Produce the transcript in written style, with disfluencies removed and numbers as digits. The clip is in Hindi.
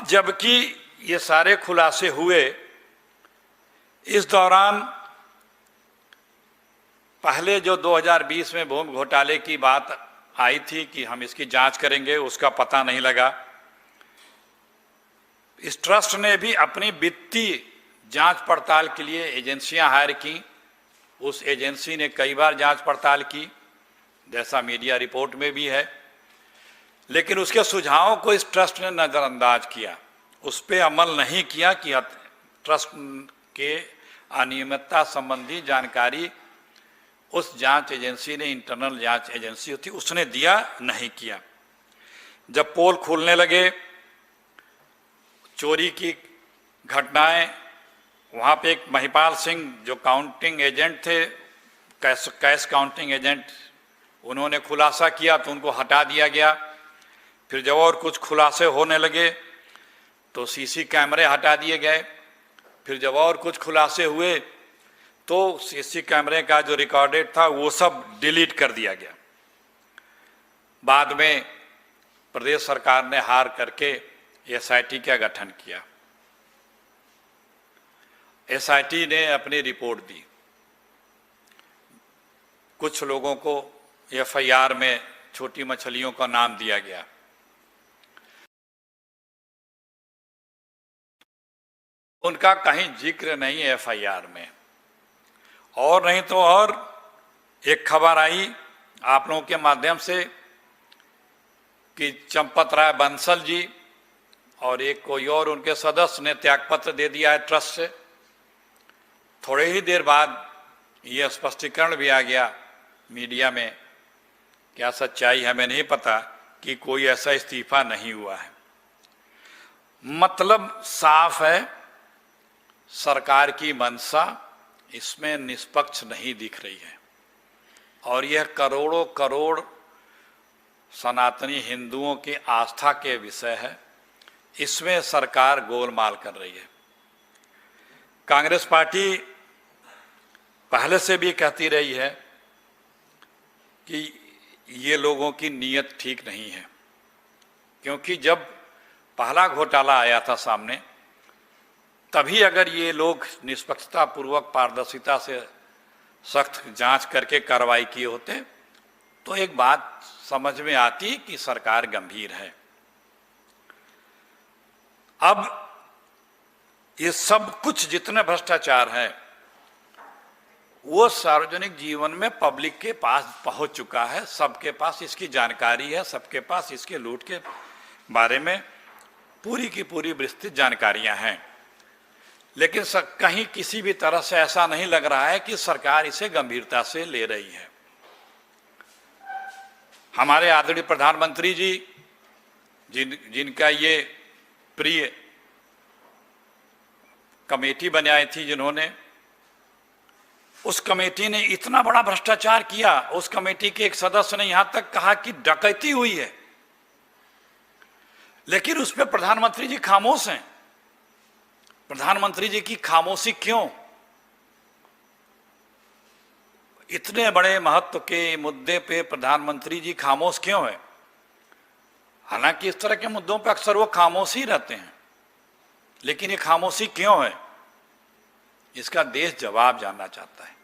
जबकि ये सारे खुलासे हुए, इस दौरान पहले जो 2020 में भूमि घोटाले की बात आई थी कि हम इसकी जांच करेंगे, उसका पता नहीं लगा। इस ट्रस्ट ने भी अपनी वित्तीय जांच पड़ताल के लिए एजेंसियां हायर की। उस एजेंसी ने कई बार जांच पड़ताल की, जैसा मीडिया रिपोर्ट में भी है, लेकिन उसके सुझावों को इस ट्रस्ट ने नज़रअंदाज किया, उस पर अमल नहीं किया कि ट्रस्ट के अनियमितता संबंधी जानकारी उस जांच एजेंसी ने, इंटरनल जांच एजेंसी होती, उसने दिया नहीं किया। जब पोल खुलने लगे, चोरी की घटनाएं, वहाँ पे एक महिपाल सिंह जो काउंटिंग एजेंट थे, कैश काउंटिंग एजेंट, उन्होंने खुलासा किया तो उनको हटा दिया गया। फिर जब और कुछ खुलासे होने लगे तो सीसी कैमरे हटा दिए गए। फिर जब और कुछ खुलासे हुए तो सीसी कैमरे का जो रिकॉर्डेड था वो सब डिलीट कर दिया गया। बाद में प्रदेश सरकार ने हार करके एसआईटी का गठन किया। एसआईटी ने अपनी रिपोर्ट दी। कुछ लोगों को एफआईआर में छोटी मछलियों का नाम दिया गया। उनका कहीं जिक्र नहीं है एफआईआर में। और नहीं तो और एक खबर आई आप लोगों के माध्यम से कि चंपत राय बंसल जी और एक कोई और उनके सदस्य ने त्यागपत्र दे दिया है ट्रस्ट से। थोड़े ही देर बाद ये स्पष्टीकरण भी आ गया मीडिया में, क्या सच्चाई हमें नहीं पता, कि कोई ऐसा इस्तीफा नहीं हुआ है। मतलब साफ है, सरकार की मंशा इसमें निष्पक्ष नहीं दिख रही है और यह करोड़ों करोड़ सनातनी हिंदुओं की आस्था के विषय है। इसमें सरकार गोलमाल कर रही है। कांग्रेस पार्टी पहले से भी कहती रही है कि ये लोगों की नीयत ठीक नहीं है, क्योंकि जब पहला घोटाला आया था सामने, तभी अगर ये लोग निष्पक्षता पूर्वक, पारदर्शिता से सख्त जांच करके कार्रवाई किए होते तो एक बात समझ में आती कि सरकार गंभीर है। अब ये सब कुछ जितने भ्रष्टाचार है वो सार्वजनिक जीवन में पब्लिक के पास पहुंच चुका है, सबके पास इसकी जानकारी है, सबके पास इसके लूट के बारे में पूरी की पूरी विस्तृत जानकारियां हैं। लेकिन कहीं किसी भी तरह से ऐसा नहीं लग रहा है कि सरकार इसे गंभीरता से ले रही है। हमारे आदरणीय प्रधानमंत्री जी जिनका ये प्रिय कमेटी बनाई थी, जिन्होंने, उस कमेटी ने इतना बड़ा भ्रष्टाचार किया। उस कमेटी के एक सदस्य ने यहां तक कहा कि डकैती हुई है, लेकिन उस पर प्रधानमंत्री जी खामोश हैं। प्रधानमंत्री जी की खामोशी क्यों? इतने बड़े महत्व के मुद्दे पे प्रधानमंत्री जी खामोश क्यों है? हालांकि इस तरह के मुद्दों पर अक्सर वो खामोश ही रहते हैं, लेकिन ये खामोशी क्यों है? इसका देश जवाब जानना चाहता है।